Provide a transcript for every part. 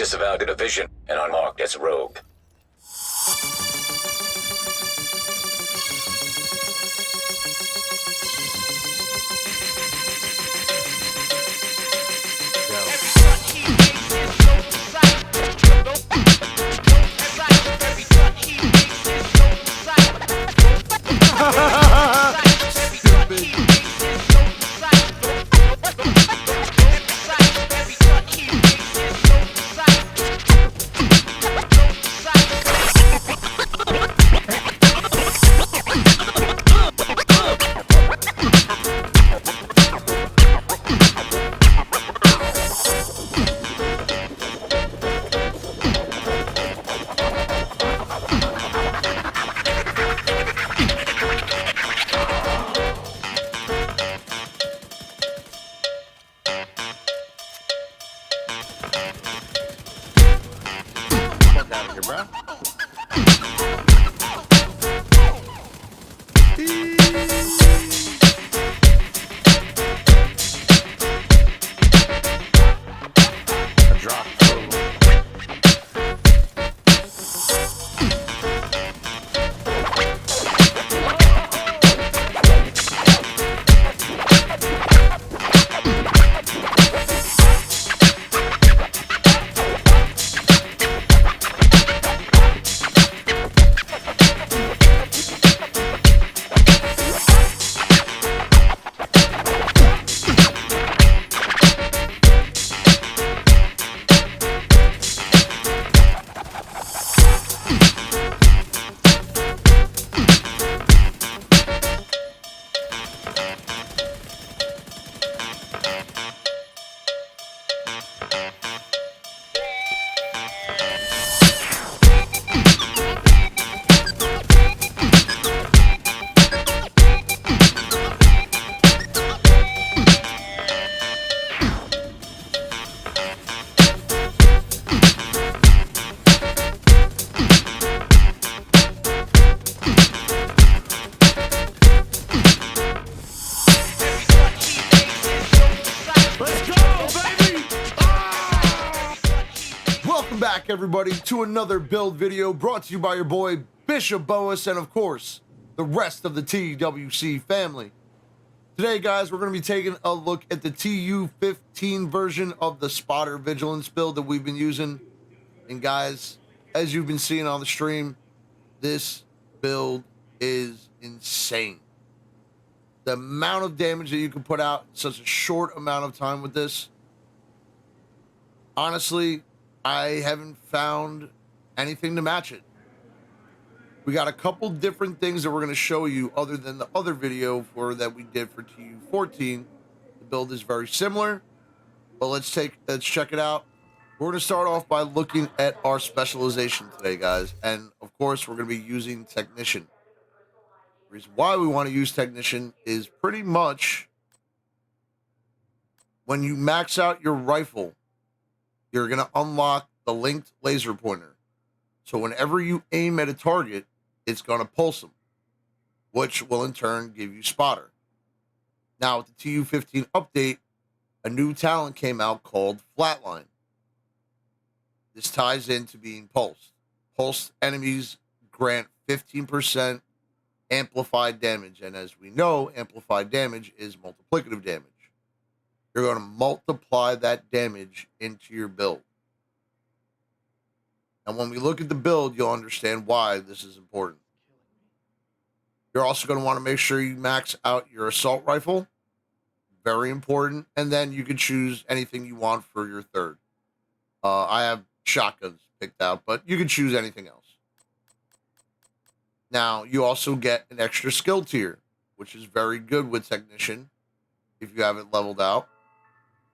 disavowed a division and unmarked as rogue. Everybody, to another build video brought to you by your boy Bishop Boas and of course the rest of the TWC family. Today guys, we're going to be taking a look at the TU15 version of the spotter vigilance build that we've been using. And guys, as you've been seeing on the stream, this build is insane. The amount of damage that you can put out in such a short amount of time with this, honestly, I haven't found anything to match it. We got a couple different things that we're going to show you other than the other video that we did for TU14. The build is very similar, but let's check it out. We're going to start off by looking at our specialization today, guys. And of course, we're going to be using Technician. The reason why we want to use Technician is pretty much when you max out your rifle, you're going to unlock the linked laser pointer. So whenever you aim at a target, it's going to pulse them, which will in turn give you spotter. Now, with the TU15 update, a new talent came out called Flatline. This ties into being pulsed. Pulsed enemies grant 15% amplified damage. And as we know, amplified damage is multiplicative damage. You're going to multiply that damage into your build. And when we look at the build, you'll understand why this is important. You're also going to want to make sure you max out your assault rifle. Very important. And then you can choose anything you want for your third. I have shotguns picked out, but you can choose anything else. Now, you also get an extra skill tier, which is very good with Technician if you have it leveled out.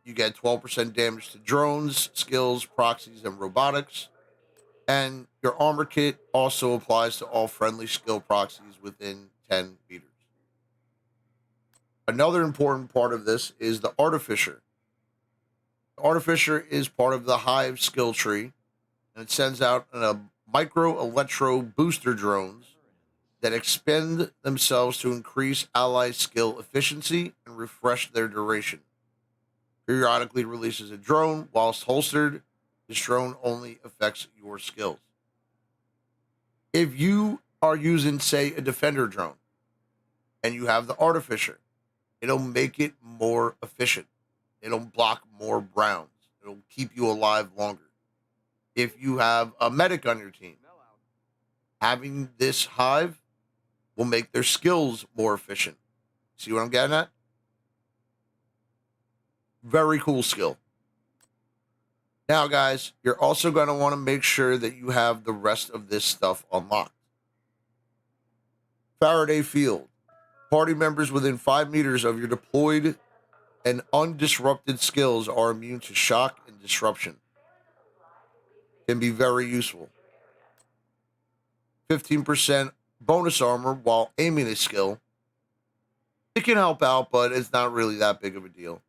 You get 12% damage to drones, skills, proxies, and robotics. And your armor kit also applies to all friendly skill proxies within 10 meters. Another important part of this is the Artificer. The Artificer is part of the Hive skill tree, and it sends out a micro-electro booster drones that expend themselves to increase ally skill efficiency and refresh their duration. Periodically releases a drone whilst holstered This drone only affects your skills. If you are using, say, a defender drone and you have the artificer, it'll make it more efficient. It'll block more rounds. It'll keep you alive longer. If you have a medic on your team, having this hive will make their skills more efficient. See what I'm getting at? Very cool skill. Now, guys, you're also going to want to make sure that you have the rest of this stuff unlocked. Faraday Field. Party members within 5 meters of your deployed and undisrupted skills are immune to shock and disruption. Can be very useful. 15% bonus armor while aiming a skill. It can help out, but it's not really that big of a deal.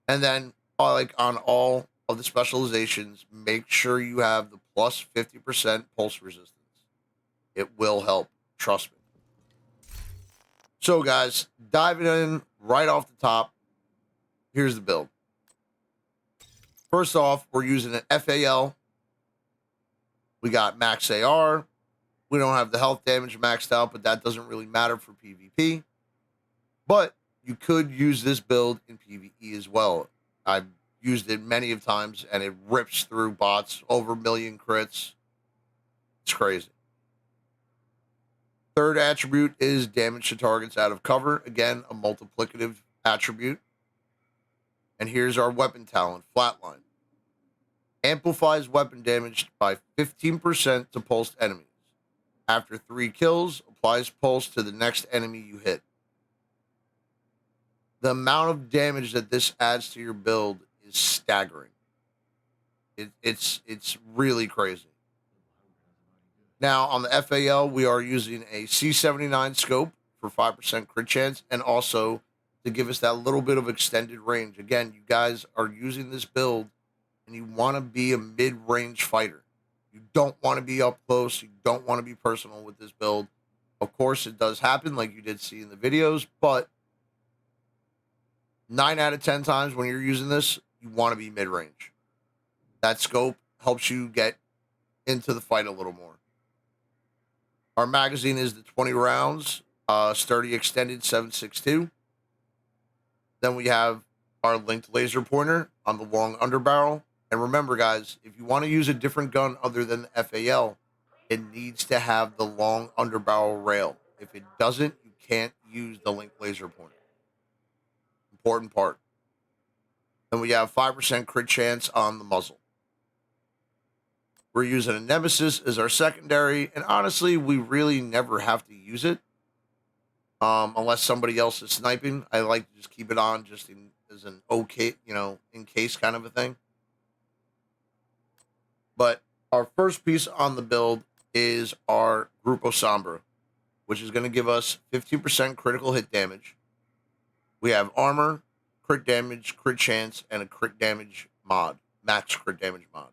And then, like on all of the specializations, make sure you have the plus 50% pulse resistance. It will help. Trust me. So, guys, diving in right off the top, here's the build. First off, we're using an FAL. We got max AR. We don't have the health damage maxed out, but that doesn't really matter for PvP. But you could use this build in PvE as well. I've used it many of times, and it rips through bots, over 1 million crits. It's crazy. Third attribute is damage to targets out of cover. Again, a multiplicative attribute. And here's our weapon talent, Flatline. Amplifies weapon damage by 15% to pulsed enemies. After 3 kills, applies pulse to the next enemy you hit. The amount of damage that this adds to your build is staggering. It's really crazy. Now, on the FAL, we are using a C79 scope for 5% crit chance and also to give us that little bit of extended range. Again, you guys are using this build and you want to be a mid-range fighter. You don't want to be up close. You don't want to be personal with this build. Of course, it does happen like you did see in the videos, but 9 out of 10 times when you're using this, you want to be mid-range. That scope helps you get into the fight a little more. Our magazine is the 20 rounds, sturdy extended 7.62. Then we have our linked laser pointer on the long underbarrel. And remember, guys, if you want to use a different gun other than the FAL, it needs to have the long underbarrel rail. If it doesn't, you can't use the linked laser pointer. Important part. And we have 5% crit chance on the muzzle. We're using a Nemesis as our secondary, and honestly, we really never have to use it unless somebody else is sniping. I like to just keep it on just as an okay, in case kind of a thing. But our first piece on the build is our Grupo Sombra, which is going to give us 15% critical hit damage. We have armor, crit damage, crit chance, and a crit damage mod, max crit damage mod.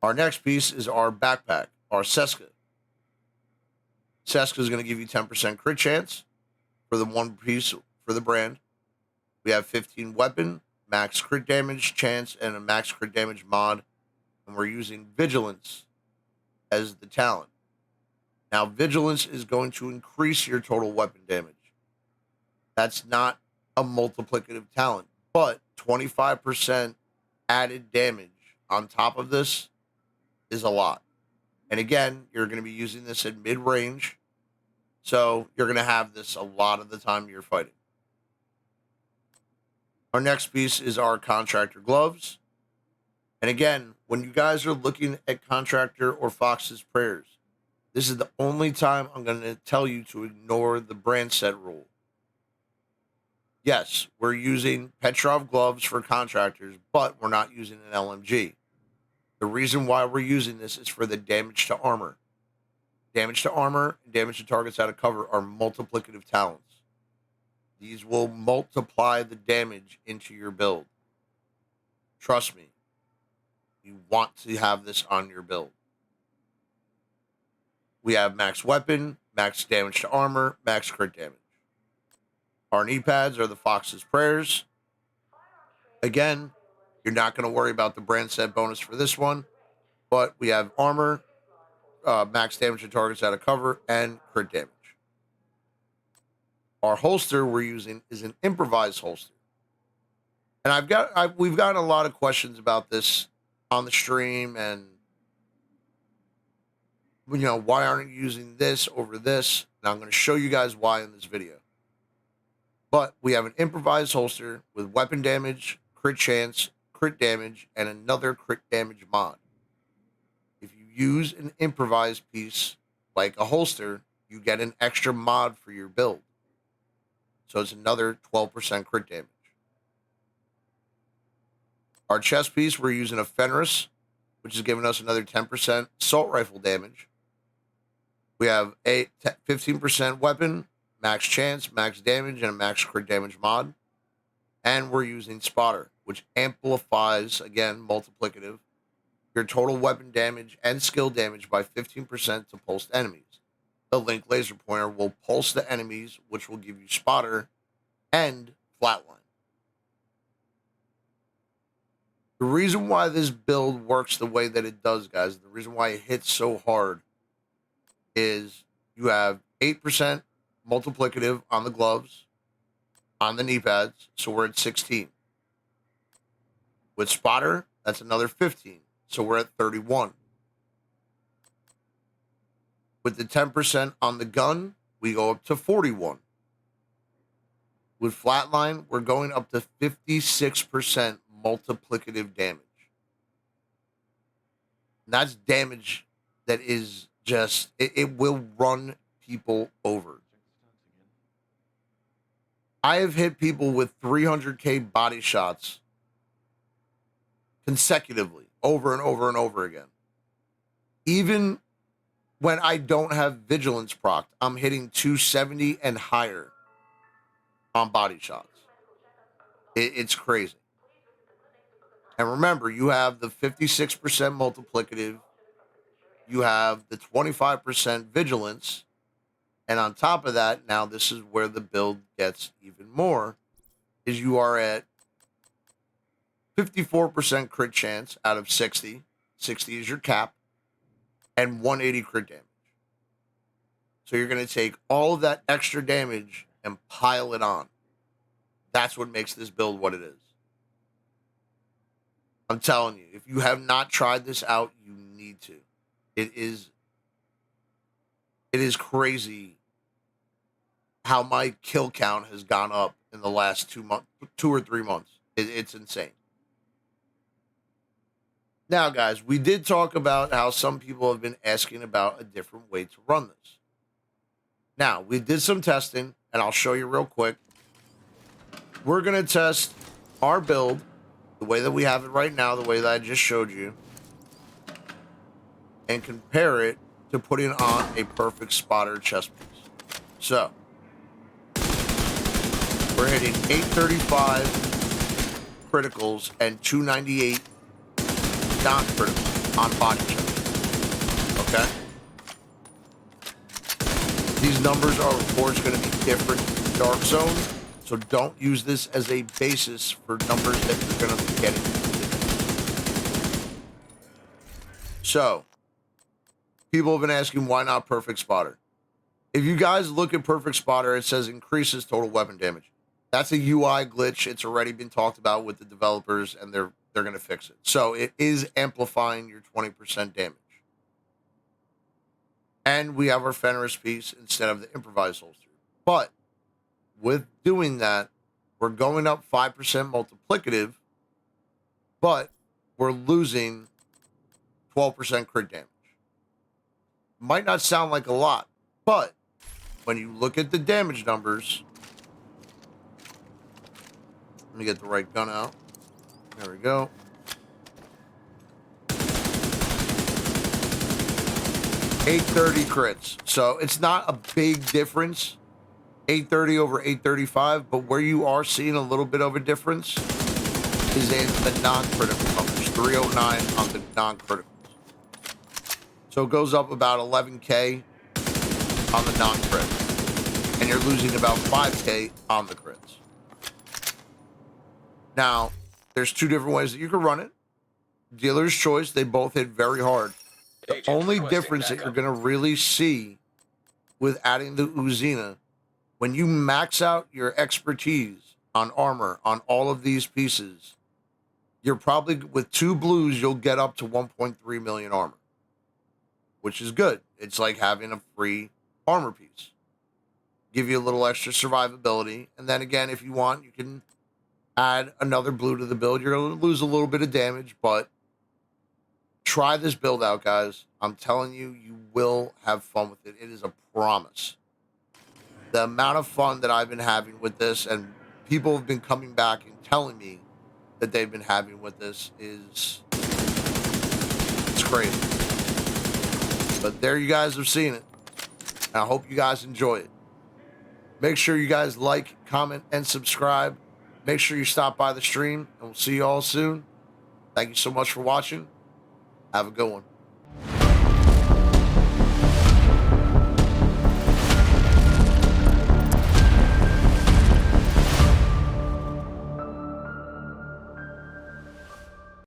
Our next piece is our backpack, our Seska. Seska is going to give you 10% crit chance for the one piece for the brand. We have 15 weapon, max crit damage chance, and a max crit damage mod. And we're using Vigilance as the talent. Now, Vigilance is going to increase your total weapon damage. That's not a multiplicative talent, but 25% added damage on top of this is a lot. And again, you're going to be using this in mid-range, so you're going to have this a lot of the time you're fighting. Our next piece is our Contractor gloves. And again, when you guys are looking at Contractor or Fox's Prayers, this is the only time I'm going to tell you to ignore the brand set rule. Yes, we're using Petrov gloves for Contractors, but we're not using an LMG. The reason why we're using this is for the damage to armor. Damage to armor and damage to targets out of cover are multiplicative talents. These will multiply the damage into your build. Trust me, you want to have this on your build. We have max weapon, max damage to armor, max crit damage. Our knee pads are the Fox's Prayers. Again, You're not going to worry about the brand set bonus for this one, but we have armor, max damage to targets out of cover, and crit damage. Our holster we're using is an improvised holster. And we've gotten a lot of questions about this on the stream, and why aren't you using this over this? And I'm going to show you guys why in this video. But we have an improvised holster with weapon damage, crit chance, crit damage, and another crit damage mod. If you use an improvised piece like a holster, you get an extra mod for your build. So it's another 12% crit damage. Our chest piece, we're using a Fenris, which is giving us another 10% assault rifle damage. We have a 15% weapon, max chance, max damage, and a max crit damage mod. And we're using Spotter, which amplifies, again, multiplicative, your total weapon damage and skill damage by 15% to pulsed enemies. The Link laser pointer will pulse the enemies, which will give you Spotter and Flatline. The reason why this build works the way that it does, guys, the reason why it hits so hard is you have 8% multiplicative on the gloves, on the knee pads, so we're at 16. With Spotter, that's another 15, so we're at 31. With the 10% on the gun, we go up to 41. With Flatline, we're going up to 56% multiplicative damage. And that's damage that is just, it will run people over. I have hit people with 300k body shots consecutively, over and over and over again. Even when I don't have vigilance procced, I'm hitting 270 and higher on body shots. It's crazy. And remember, you have the 56% multiplicative, you have the 25% vigilance, and on top of that, now this is where the build gets even more, is you are at 54% crit chance out of 60. 60 is your cap, and 180 crit damage. So you're going to take all of that extra damage and pile it on. That's what makes this build what it is. I'm telling you, if you have not tried this out, you need to. It is crazy how my kill count has gone up in the last 2 or 3 months. It's insane. Now, guys, we did talk about how some people have been asking about a different way to run this. Now, we did some testing, and I'll show you real quick. We're going to test our build the way that we have it right now, the way that I just showed you, and compare it to putting on a perfect Spotter chest piece. So, we're hitting 835 criticals and 298 non-criticals on body chest. Okay? These numbers are, of course, going to be different in Dark Zone, so don't use this as a basis for numbers that you're going to be getting. So, people have been asking, why not Perfect Spotter? If you guys look at Perfect Spotter, it says increases total weapon damage. That's a UI glitch. It's already been talked about with the developers, and they're going to fix it. So, it is amplifying your 20% damage. And we have our Fenris piece instead of the improvised holster. But with doing that, we're going up 5% multiplicative, but we're losing 12% crit damage. Might not sound like a lot, but when you look at the damage numbers, let me get the right gun out. There we go. $830 crits. So it's not a big difference. 830 over 835, but where you are seeing a little bit of a difference is in the non-critical numbers. 309 on the non-criticals. So it goes up about 11k on the non-crit. And you're losing about 5k on the crits. Now, There's two different ways that you can run it. Dealer's choice. They both hit very hard. The Agent only requesting difference that you're backup. going to really see with adding the Uzina, when you max out your expertise on armor on all of these pieces, you're probably, with 2 blues, you'll get up to 1.3 million armor, which is good. It's like having a free armor piece. Give you a little extra survivability. And then again, if you want, you can add another blue to the build. You're going to lose a little bit of damage, but try this build out, guys. I'm telling you, you will have fun with it. It is a promise. The amount of fun that I've been having with this, and people have been coming back and telling me that they've been having with this, is it's crazy. But there you guys have seen it. And I hope you guys enjoy it. Make sure you guys like, comment, and subscribe. Make sure you stop by the stream, and we'll see you all soon. Thank you so much for watching. Have a good one.